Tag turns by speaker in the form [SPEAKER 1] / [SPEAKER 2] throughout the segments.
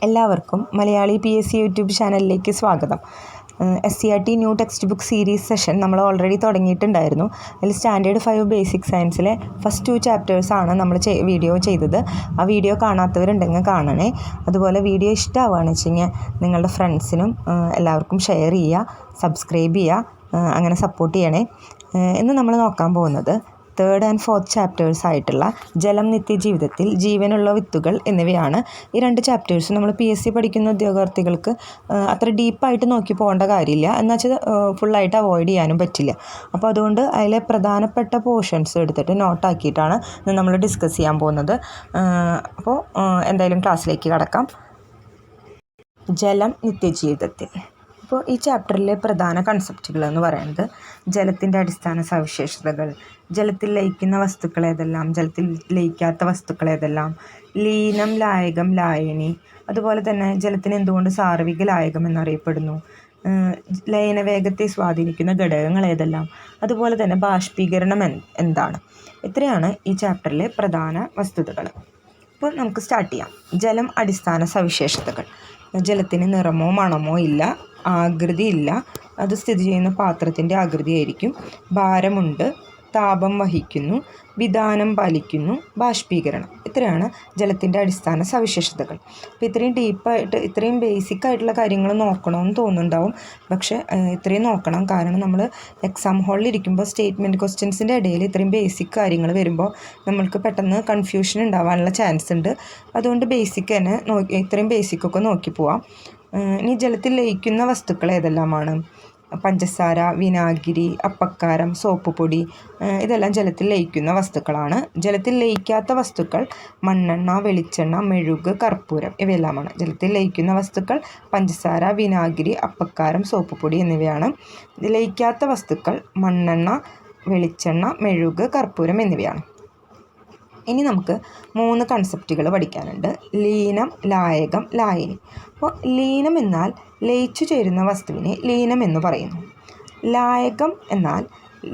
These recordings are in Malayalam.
[SPEAKER 1] എല്ലാവർക്കും മലയാളി PSC യൂട്യൂബ് ചാനലിലേക്ക് സ്വാഗതം. SCERT new text book series session നമ്മൾ ഓൾറെഡി തുടങ്ങിയിട്ടുണ്ടായിരുന്നു. അതിൽ സ്റ്റാൻഡേർഡ് 5 ബേസിക് സയൻസിലെ ഫസ്റ്റ് 2 ചാപ്റ്റേഴ്സാണ് നമ്മൾ വീഡിയോ ചെയ്തത്. ആ വീഡിയോ കാണാത്തവരുണ്ടെങ്കിൽ കാണണേ. അതുപോലെ വീഡിയോ ഇഷ്ടമാവുകയാണെന്ന് വെച്ച് കഴിഞ്ഞാൽ നിങ്ങളുടെ ഫ്രണ്ട്സിനും എല്ലാവർക്കും ഷെയർ ചെയ്യുക, സബ്സ്ക്രൈബ് ചെയ്യുക, അങ്ങനെ സപ്പോർട്ട് ചെയ്യണേ. ഇന്ന് നമ്മൾ നോക്കാൻ പോകുന്നത് 3rd and 4th ചാപ്റ്റേഴ്സ് ആയിട്ടുള്ള ജലം നിത്യജീവിതത്തിൽ, ജീവനുള്ള വിത്തുകൾ എന്നിവയാണ്. ഈ 2 ചാപ്റ്റേഴ്സ് നമ്മൾ PSC പഠിക്കുന്ന ഉദ്യോഗാർത്ഥികൾക്ക് അത്ര ഡീപ്പായിട്ട് നോക്കി പോകേണ്ട കാര്യമില്ല, എന്നുവെച്ചാൽ ഫുള്ളായിട്ട് അവോയ്ഡ് ചെയ്യാനും പറ്റില്ല. അപ്പോൾ അതുകൊണ്ട് അതിലെ പ്രധാനപ്പെട്ട പോർഷൻസ് എടുത്തിട്ട് നോട്ടാക്കിയിട്ടാണ് നമ്മൾ ഡിസ്കസ് ചെയ്യാൻ പോകുന്നത്. അപ്പോൾ എന്തായാലും ക്ലാസ്സിലേക്ക് കടക്കാം. ജലം നിത്യജീവിതത്തിൽ. അപ്പോൾ ഈ ചാപ്റ്ററിലെ പ്രധാന കൺസെപ്റ്റുകൾ എന്ന് പറയുന്നത് ജലത്തിൻ്റെ അടിസ്ഥാന സവിശേഷതകൾ, ജലത്തിൽ ലയിക്കുന്ന വസ്തുക്കൾ ഏതെല്ലാം, ജലത്തിൽ ലയിക്കാത്ത വസ്തുക്കൾ ഏതെല്ലാം, ലീനം, ലായകം, ലായനി, അതുപോലെ തന്നെ ജലത്തിന് എന്തുകൊണ്ട് സാർവിക ലായകം എന്നറിയപ്പെടുന്നു, ലയനവേഗത്തെ സ്വാധീനിക്കുന്ന ഘടകങ്ങൾ ഏതെല്ലാം, അതുപോലെ തന്നെ ബാഷ്പീകരണം എന്താണ്. ഇത്രയാണ് ഈ ചാപ്റ്ററിലെ പ്രധാന വസ്തുതകൾ. അപ്പോൾ നമുക്ക് സ്റ്റാർട്ട് ചെയ്യാം. ജലം അടിസ്ഥാന സവിശേഷതകൾ. ജലത്തിന് നിറമോ മണമോ ഇല്ല, ആകൃതിയില്ല, അത് സ്ഥിതി ചെയ്യുന്ന പാത്രത്തിൻ്റെ ആകൃതിയായിരിക്കും, ഭാരമുണ്ട്, താപം വഹിക്കുന്നു, വിധാനം പാലിക്കുന്നു, ബാഷ്പീകരണം. ഇത്രയാണ് ജലത്തിൻ്റെ അടിസ്ഥാന സവിശേഷതകൾ. അപ്പോൾ ഇത്രയും ഡീപ്പായിട്ട്, ഇത്രയും ബേസിക് ആയിട്ടുള്ള കാര്യങ്ങൾ നോക്കണമെന്ന് തോന്നുന്നുണ്ടാവും. പക്ഷേ ഇത്രയും നോക്കണം, കാരണം നമ്മൾ എക്സാം ഹാളിൽ ഇരിക്കുമ്പോൾ സ്റ്റേറ്റ്മെൻറ്റ് ക്വസ്റ്റ്യൻസിൻ്റെ ഇടയിൽ ഇത്രയും ബേസിക് കാര്യങ്ങൾ വരുമ്പോൾ നമ്മൾക്ക് പെട്ടെന്ന് കൺഫ്യൂഷൻ ഉണ്ടാവാനുള്ള ചാൻസ് ഉണ്ട്. അതുകൊണ്ട് ബേസിക് തന്നെ ഇത്രയും ബേസിക്കൊക്കെ നോക്കി പോവാം. ഇനി ജലത്തിൽ ലയിക്കുന്ന വസ്തുക്കൾ ഏതെല്ലാമാണ്? പഞ്ചസാര, വിനാഗിരി, അപ്പക്കാരം, സോപ്പ് പൊടി, ഇതെല്ലാം ജലത്തിൽ ലയിക്കുന്ന വസ്തുക്കളാണ്. ജലത്തിൽ ലയിക്കാത്ത വസ്തുക്കൾ മണ്ണെണ്ണ, വെളിച്ചെണ്ണ, മെഴുക്, കർപ്പൂരം ഇവയെല്ലാമാണ്. ജലത്തിൽ ലയിക്കുന്ന വസ്തുക്കൾ പഞ്ചസാര, വിനാഗിരി, അപ്പക്കാരം, സോപ്പ് പൊടി എന്നിവയാണ്. ലയിക്കാത്ത വസ്തുക്കൾ മണ്ണെണ്ണ, വെളിച്ചെണ്ണ, മെഴുക്, കർപ്പൂരം എന്നിവയാണ്. ഇനി നമുക്ക് 3 കൺസെപ്റ്റുകൾ പഠിക്കാനുണ്ട്. ലീനം, ലായകം, ലായനി. അപ്പോൾ ലീനം എന്നാൽ ലയിച്ചു ചേരുന്ന വസ്തുവിനെ ലീനം എന്ന് പറയുന്നു. ലായകം എന്നാൽ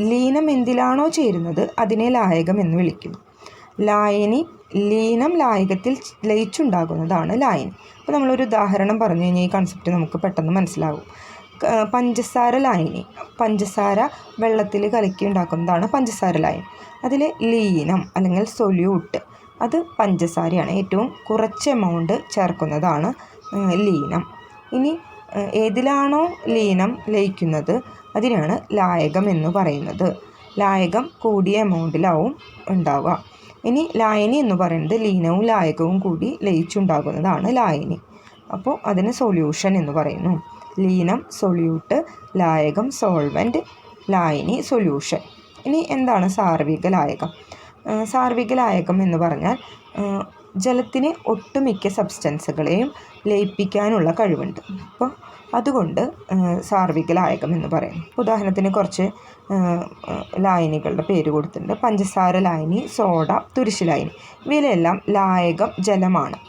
[SPEAKER 1] ലീനം എന്തിലാണോ ചേരുന്നത് അതിനെ ലായകം എന്ന് വിളിക്കുന്നു. ലായനി ലീനം ലായകത്തിൽ ലയിച്ചുണ്ടാകുന്നതാണ് ലായനി. അപ്പോൾ നമ്മളൊരു ഉദാഹരണം പറഞ്ഞു കഴിഞ്ഞാൽ ഈ കൺസെപ്റ്റ് നമുക്ക് പെട്ടെന്ന് മനസ്സിലാകും. പഞ്ചസാര ലായനി. പഞ്ചസാര വെള്ളത്തിൽ കലക്കി ഉണ്ടാക്കുന്നതാണ് പഞ്ചസാര ലായനി. അതിൽ ലീനം അല്ലെങ്കിൽ സൊല്യൂട്ട്, അത് പഞ്ചസാരയാണ്. ഏറ്റവും കുറച്ച് എമൗണ്ട് ചേർക്കുന്നതാണ് ലീനം. ഇനി ഏതിലാണോ ലീനം ലയിക്കുന്നത് അതിനാണ് ലായകം എന്ന് പറയുന്നത്. ലായകം കൂടിയ എമൗണ്ടിലാവും ഉണ്ടാവുക. ഇനി ലായനി എന്ന് പറയുന്നത് ലീനവും ലായകവും കൂടി ലയിച്ചുണ്ടാകുന്നതാണ് ലായനി. അപ്പോൾ അതിന് സൊല്യൂഷൻ എന്ന് പറയുന്നു. ലീനം സൊല്യൂട്ട്, ലായകം സോൾവെൻറ്റ്, ലായനി സൊല്യൂഷൻ. ഇനി എന്താണ് സാർവിക ലായകം? സാർവിക ലായകം എന്ന് പറഞ്ഞാൽ ജലത്തിന് ഒട്ടുമിക്ക സബ്സ്റ്റൻസുകളെയും ലയിപ്പിക്കാനുള്ള കഴിവുണ്ട്. അപ്പോൾ അതുകൊണ്ട് സാർവിക ലായകം എന്ന് പറയുന്നു. ഉദാഹരണത്തിന് കുറച്ച് ലായനികളുടെ പേര് കൊടുത്തിട്ടുണ്ട്. പഞ്ചസാര ലായനി, സോഡ, തുരിശ് ലായനി. ഇവയിലെല്ലാം ലായകം ജലമാണ്.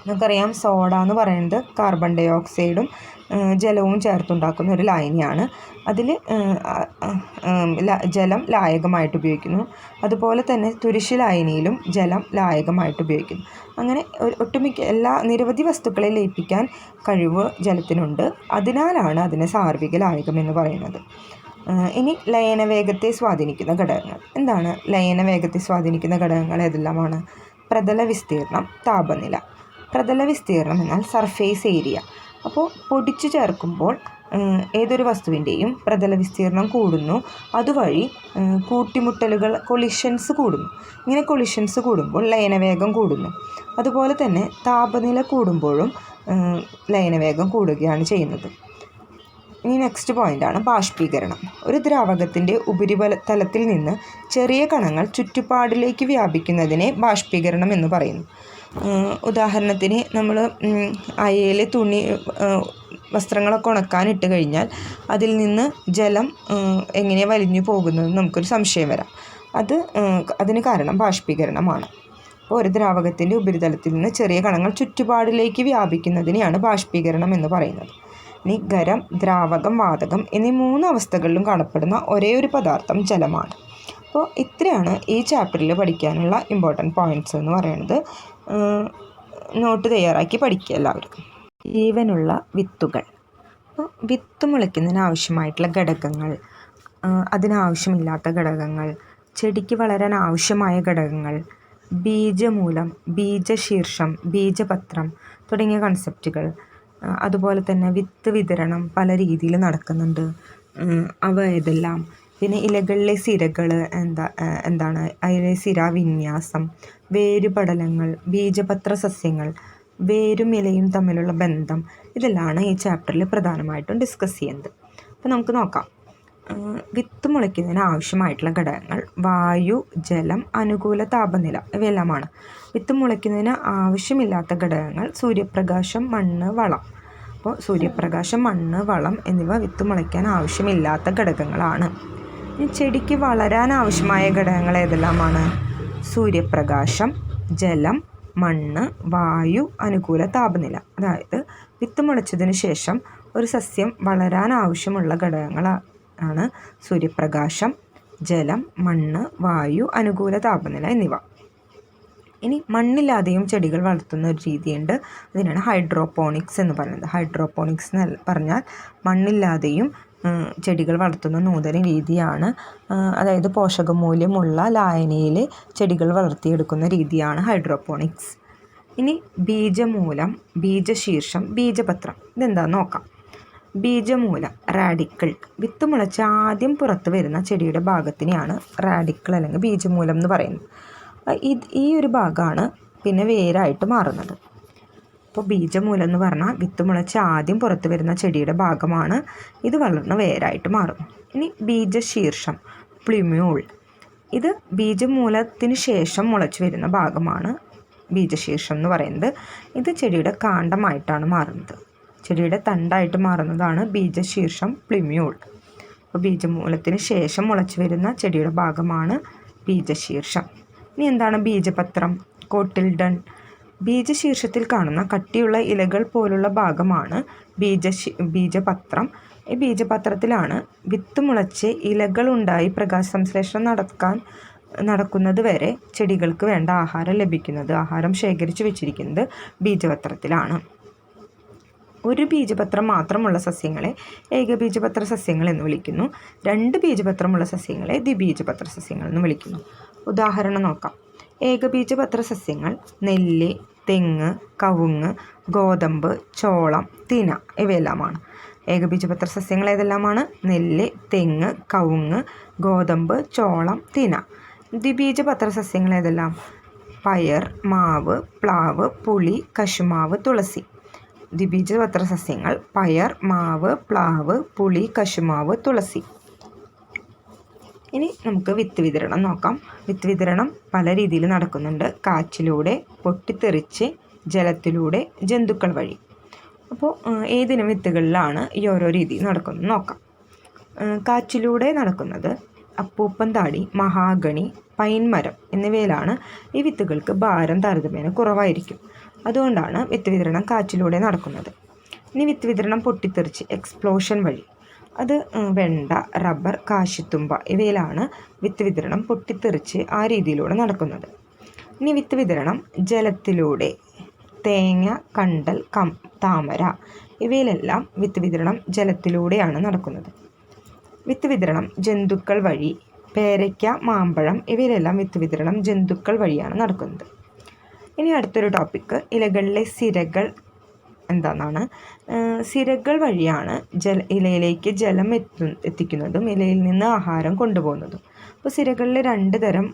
[SPEAKER 1] നമുക്കറിയാം സോഡ എന്ന് പറയുന്നത് കാർബൺ ഡൈ ഓക്സൈഡും ജലവും ചേർത്തുണ്ടാക്കുന്ന ഒരു ലായനിയാണ്. അതിൽ ജലം ലായകമായിട്ട് ഉപയോഗിക്കുന്നു. അതുപോലെ തന്നെ തുരിശ് ലായനിയിലും ജലം ലായകമായിട്ട് ഉപയോഗിക്കുന്നു. അങ്ങനെ ഒട്ടുമിക്ക നിരവധി വസ്തുക്കളെ ലയിപ്പിക്കാൻ കഴിവ് ജലത്തിനുണ്ട്. അതിനാലാണ് അതിനെ സാർവിക ലായകം എന്ന് പറയുന്നത്. ഇനി ലയനവേഗത്തെ സ്വാധീനിക്കുന്ന ഘടകങ്ങൾ. എന്താണ് ലയനവേഗത്തെ സ്വാധീനിക്കുന്ന ഘടകങ്ങൾ ഏതെല്ലാമാണ്? പ്രതല വിസ്തീർണം, താപനില. പ്രതല വിസ്തീർണം എന്നാൽ സർഫേസ് ഏരിയ. അപ്പോൾ പൊടിച്ചു ചേർക്കുമ്പോൾ ഏതൊരു വസ്തുവിൻ്റെയും പ്രതല വിസ്തീർണം കൂടുന്നു. അതുവഴി കൂട്ടിമുട്ടലുകൾ, കൊളിഷൻസ് കൂടുന്നു. ഇങ്ങനെ കൊളിഷൻസ് കൂടുമ്പോൾ ലയനവേഗം കൂടുന്നു. അതുപോലെ തന്നെ താപനില കൂടുമ്പോഴും ലയനവേഗം കൂടുകയാണ് ചെയ്യുന്നത്. ഇനി നെക്സ്റ്റ് പോയിൻ്റാണ് ബാഷ്പീകരണം. ഒരു ദ്രാവകത്തിൻ്റെ ഉപരിതലത്തിൽ നിന്ന് ചെറിയ കണങ്ങൾ ചുറ്റുപാടിലേക്ക് വ്യാപിക്കുന്നതിനെ ബാഷ്പീകരണം എന്ന് പറയുന്നു. ഉദാഹരണത്തിന് നമ്മൾ അയയിൽ വസ്ത്രങ്ങളൊക്കെ ഉണക്കാനിട്ട് കഴിഞ്ഞാൽ അതിൽ നിന്ന് ജലം എങ്ങനെ വലിഞ്ഞു പോകുന്നതെന്ന് നമുക്കൊരു സംശയം വരാം. അതിന് കാരണം ബാഷ്പീകരണമാണ്. അപ്പോൾ ഒരു ദ്രാവകത്തിൻ്റെ ഉപരിതലത്തിൽ നിന്ന് ചെറിയ കണങ്ങൾ ചുറ്റുപാടിലേക്ക് വ്യാപിക്കുന്നതിനെയാണ് ബാഷ്പീകരണം എന്ന് പറയുന്നത്. ഇനി ഖരം, ദ്രാവകം, വാതകം എന്നീ 3 അവസ്ഥകളിലും കാണപ്പെടുന്ന ഒരേ ഒരു പദാർത്ഥം ജലമാണ്. അപ്പോൾ ഇത്രയാണ് ഈ ചാപ്റ്ററിൽ പഠിക്കാനുള്ള ഇമ്പോർട്ടൻറ്റ് പോയിൻറ്റ്സ് എന്ന് പറയുന്നത്. നോട്ട് തയ്യാറാക്കി പഠിക്കുക എല്ലാവരും. ജീവനുള്ള വിത്തുകൾ. അപ്പോൾ വിത്ത് മുളയ്ക്കുന്നതിന് ആവശ്യമായിട്ടുള്ള ഘടകങ്ങൾ, അതിനാവശ്യമില്ലാത്ത ഘടകങ്ങൾ, ചെടിക്ക് വളരാൻ ആവശ്യമായ ഘടകങ്ങൾ, ബീജമൂലം, ബീജശീർഷം, ബീജപത്രം തുടങ്ങിയ കൺസെപ്റ്റുകൾ. അതുപോലെ തന്നെ വിത്ത് വിതരണം പല രീതിയിൽ നടക്കുന്നുണ്ട്, അവ ഏതെല്ലാം. പിന്നെ ഇലകളിലെ സിരകൾ എന്താണ് അതിലെ സിരാവിന്യാസം, വേരുപടലങ്ങൾ, ബീജപത്ര സസ്യങ്ങൾ, വേരും ഇലയും തമ്മിലുള്ള ബന്ധം, ഇതെല്ലാമാണ് ഈ ചാപ്റ്ററിൽ പ്രധാനമായിട്ടും ഡിസ്കസ് ചെയ്യുന്നത്. അപ്പോൾ നമുക്ക് നോക്കാം. വിത്ത് മുളയ്ക്കുന്നതിന് ആവശ്യമായിട്ടുള്ള ഘടകങ്ങൾ വായു, ജലം, അനുകൂല താപനില ഇവയെല്ലാമാണ്. വിത്ത് മുളയ്ക്കുന്നതിന് ആവശ്യമില്ലാത്ത ഘടകങ്ങൾ സൂര്യപ്രകാശം, മണ്ണ്, വളം. അപ്പോൾ സൂര്യപ്രകാശം, മണ്ണ്, വളം എന്നിവ വിത്ത് മുളയ്ക്കാൻ ആവശ്യമില്ലാത്ത ഘടകങ്ങളാണ്. ഇനി ചെടിക്ക് വളരാൻ ആവശ്യമായ ഘടകങ്ങൾ ഏതെല്ലാമാണ്? സൂര്യപ്രകാശം, ജലം, മണ്ണ്, വായു, അനുകൂല താപനില. അതായത് വിത്ത് മുളച്ചതിന് ശേഷം ഒരു സസ്യം വളരാൻ ആവശ്യമുള്ള ഘടകങ്ങളാണ് സൂര്യപ്രകാശം, ജലം, മണ്ണ്, വായു, അനുകൂല താപനില എന്നിവ. ഇനി മണ്ണില്ലാതെയും ചെടികൾ വളർത്തുന്ന ഒരു രീതിയുണ്ട്, അതിനാണ് ഹൈഡ്രോപോണിക്സ് എന്ന് പറയുന്നത്. ഹൈഡ്രോപോണിക്സ് എന്ന് പറഞ്ഞാൽ മണ്ണില്ലാതെയും ചെടികൾ വളർത്തുന്ന നൂതന രീതിയാണ്. അതായത് പോഷകമൂല്യമുള്ള ലായനിയിൽ ചെടികൾ വളർത്തിയെടുക്കുന്ന രീതിയാണ് ഹൈഡ്രോപോണിക്സ്. ഇനി ബീജമൂലം, ബീജശീർഷം, ബീജപത്രം ഇതെന്താണെന്ന് നോക്കാം. ബീജമൂലം, റാഡിക്കിൾ. വിത്ത് മുളച്ച് ആദ്യം പുറത്ത് വരുന്ന ചെടിയുടെ ഭാഗത്തിനെയാണ് റാഡിക്കിൾ അല്ലെങ്കിൽ ബീജമൂലം എന്ന് പറയുന്നത്. ഈ ഒരു ഭാഗമാണ് പിന്നെ വേരായിട്ട് മാറുന്നത്. അപ്പോൾ ബീജമൂലം എന്ന് പറഞ്ഞാൽ വിത്ത് മുളച്ച് ആദ്യം പുറത്ത് വരുന്ന ചെടിയുടെ ഭാഗമാണ്, ഇത് വളർന്ന് വേരായിട്ട് മാറും. ഇനി ബീജശീർഷം, പ്ലിമ്യൂൾ. ഇത് ബീജമൂലത്തിന് ശേഷം മുളച്ച് വരുന്ന ഭാഗമാണ് ബീജശീർഷം എന്ന് പറയുന്നത്. ഇത് ചെടിയുടെ കാണ്ഡമായിട്ടാണ് മാറുന്നത്, ചെടിയുടെ തണ്ടായിട്ട് മാറുന്നതാണ് ബീജശീർഷം, പ്ലിമ്യൂൾ. അപ്പോൾ ബീജമൂലത്തിന് ശേഷം മുളച്ച് വരുന്ന ചെടിയുടെ ഭാഗമാണ് ബീജശീർഷം. ഇനി എന്താണ് ബീജപത്രം? കോട്ടിൽഡൺ. ബീജശീർഷത്തിൽ കാണുന്ന കട്ടിയുള്ള ഇലകൾ പോലുള്ള ഭാഗമാണ് ബീജപത്രം. ഈ ബീജപത്രത്തിലാണ് വിത്ത് മുളച്ച് ഇലകളുണ്ടായി പ്രകാശ സംശ്ലേഷണം നടക്കുന്നത് വരെ ചെടികൾക്ക് വേണ്ട ആഹാരം ലഭിക്കുന്നത്. ആഹാരം ശേഖരിച്ചു വെച്ചിരിക്കുന്നത് ബീജപത്രത്തിലാണ്. ഒരു ബീജപത്രം മാത്രമുള്ള സസ്യങ്ങളെ ഏകബീജപത്ര സസ്യങ്ങൾ എന്ന് വിളിക്കുന്നു. 2 ബീജപത്രമുള്ള സസ്യങ്ങളെ ദ്വിബീജപത്ര സസ്യങ്ങൾ എന്ന് വിളിക്കുന്നു. ഉദാഹരണം നോക്കാം. ഏകബീജപത്ര സസ്യങ്ങൾ നെല്ല്, തെങ്ങ്, കവുങ്ങ്, ഗോതമ്പ്, ചോളം, തിന ഇവയെല്ലാമാണ്. ഏകബീജപത്ര സസ്യങ്ങൾ ഏതെല്ലാമാണ്? നെല്ല്, തെങ്ങ്, കവുങ്ങ്, ഗോതമ്പ്, ചോളം, തിന. ദ്വിബീജപത്ര സസ്യങ്ങൾ ഏതെല്ലാം? പയർ, മാവ്, പ്ലാവ്, പുളി, കശുമാവ്, തുളസി. ദ്വിബീജപത്ര സസ്യങ്ങൾ പയർ, മാവ്, പ്ലാവ്, പുളി, കശുമാവ്, തുളസി. ഇനി നമുക്ക് വിത്ത് വിതരണം നോക്കാം. വിത്ത് വിതരണം പല രീതിയിൽ നടക്കുന്നുണ്ട്. കാറ്റിലൂടെ, പൊട്ടിത്തെറിച്ച്, ജലത്തിലൂടെ, ജന്തുക്കൾ വഴി. അപ്പോൾ ഏതിനും വിത്തുകളിലാണ് ഈ ഓരോ രീതി നടക്കുന്നത് നോക്കാം. കാറ്റിലൂടെ നടക്കുന്നത് അപ്പൂപ്പൻ താടി, മഹാഗണി, പൈൻ മരം എന്നിവയിലാണ് ഈ വിത്തുകൾക്ക് ഭാരം താരതമ്യേന കുറവായിരിക്കും. അതുകൊണ്ടാണ് വിത്ത് വിതരണം കാറ്റിലൂടെ നടക്കുന്നത്. ഇനി വിത്ത് വിതരണം പൊട്ടിത്തെറിച്ച്, എക്സ്പ്ലോഷൻ വഴി. അത് വെണ്ട, റബ്ബർ, കാശിത്തുമ്പ ഇവയിലാണ് വിത്ത് വിതരണം പൊട്ടിത്തെറിച്ച് ആ രീതിയിലൂടെ നടക്കുന്നത്. ഇനി വിത്ത് വിതരണം ജലത്തിലൂടെ, തേങ്ങ, കണ്ടൽ, താമര ഇവയിലെല്ലാം വിത്ത് വിതരണം ജലത്തിലൂടെയാണ് നടക്കുന്നത്. വിത്ത് വിതരണം ജന്തുക്കൾ വഴി, പേരയ്ക്ക, മാമ്പഴം ഇവയിലെല്ലാം വിത്ത് വിതരണം ജന്തുക്കൾ വഴിയാണ് നടക്കുന്നത്. ഇനി അടുത്തൊരു ടോപ്പിക്ക് ഇലകളിലെ സിരകൾ എന്താണെന്നാണ്. സിരകൾ വഴിയാണ് ഇലയിലേക്ക് ജലം എത്തിക്കുന്നതും ഇലയിൽ നിന്ന് ആഹാരം കൊണ്ടുപോകുന്നതും. അപ്പോൾ സിരകളിൽ 2 തരം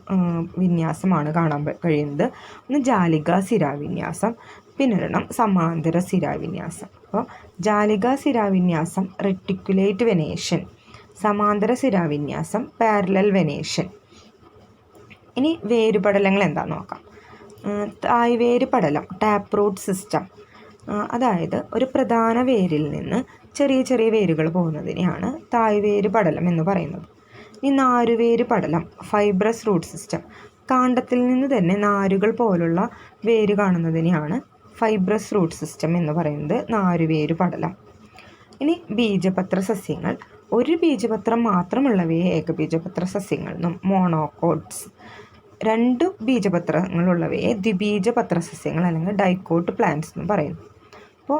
[SPEAKER 1] വിന്യാസമാണ് കാണാൻ കഴിയുന്നത്. ഒന്ന് ജാലിക സിരാവിന്യാസം, പിന്നൊരെണ്ണം സമാന്തര സിരാവിന്യാസം. അപ്പോൾ ജാലിക സിരാവിന്യാസം റെറ്റിക്കുലേറ്റ് വെനേഷൻ, സമാന്തര സിരാവിന്യാസം പാരലൽ വെനേഷൻ. ഇനി വേരുപടലങ്ങൾ എന്താണെന്ന് നോക്കാം. തായ്വേര് പടലം, ടാപ്പ് റൂട്ട് സിസ്റ്റം. അതായത് ഒരു പ്രധാന വേരിൽ നിന്ന് ചെറിയ ചെറിയ വേരുകൾ പോകുന്നതിനെയാണ് തായ്വേര് പടലം എന്ന് പറയുന്നത്. ഇനി നാരുവേര് പടലം, ഫൈബ്രസ് റൂട്ട് സിസ്റ്റം. കാണ്ഡത്തിൽ നിന്ന് തന്നെ നാരുകൾ പോലുള്ള വേര് കാണുന്നതിനെയാണ് ഫൈബ്രസ് റൂട്ട് സിസ്റ്റം എന്ന് പറയുന്നത്, നാരുവേര് പടലം. ഇനി ബീജപത്ര സസ്യങ്ങൾ. ഒരു ബീജപത്രം മാത്രമുള്ളവയെ ഏകബീജപത്ര സസ്യങ്ങൾ എന്നും, മോണോകോട്സ്. രണ്ട് ബീജപത്രങ്ങളുള്ളവയെ ദ്വിബീജപത്ര സസ്യങ്ങൾ അല്ലെങ്കിൽ ഡൈക്കോട്ട് പ്ലാന്റ്സ് എന്ന് പറയുന്നു. അപ്പോൾ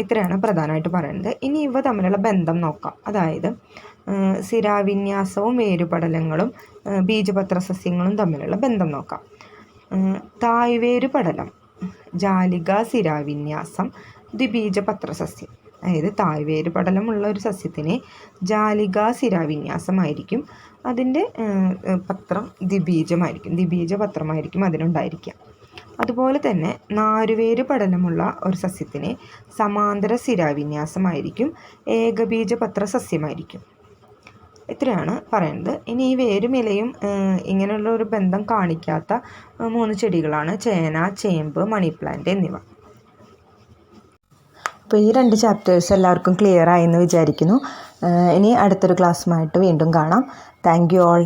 [SPEAKER 1] ഇത്രയാണ് പ്രധാനമായിട്ട് പറയുന്നത്. ഇനി ഇവ തമ്മിലുള്ള ബന്ധം നോക്കാം. അതായത് സിരാവിന്യാസവും വേരുപടലങ്ങളും ബീജപത്ര സസ്യങ്ങളും തമ്മിലുള്ള ബന്ധം നോക്കാം. തായ്വേരുപടലം ജാലിക സിരാവിന്യാസം ദ്വിബീജപത്ര സസ്യം. അതായത് തായ്വേരുപടലമുള്ള ഒരു സസ്യത്തിന് ജാലിക സിരാവിന്യാസമായിരിക്കും, അതിൻ്റെ പത്രം ദ്വിബീജപത്രമായിരിക്കും അതിനുണ്ടായിരിക്കുക. അതുപോലെ തന്നെ നാരുവേര് പടലമുള്ള ഒരു സസ്യത്തിന് സമാന്തര സിരാവിന്യാസമായിരിക്കും, ഏകബീജപത്ര സസ്യമായിരിക്കും. ഇത്രയാണ് പറയുന്നത്. ഇനി ഈ വേരും ഇലയും ഇങ്ങനെയുള്ള ഒരു ബന്ധം കാണിക്കാത്ത 3 ചെടികളാണ് ചേന, ചേമ്പ്, മണി പ്ലാന്റ് എന്നിവ. അപ്പോൾ ഈ 2 ചാപ്റ്റേഴ്സ് എല്ലാവർക്കും ക്ലിയർ ആയെന്ന് വിചാരിക്കുന്നു. ഇനി അടുത്തൊരു ക്ലാസ്സുമായിട്ട് വീണ്ടും കാണാം. Thank you all.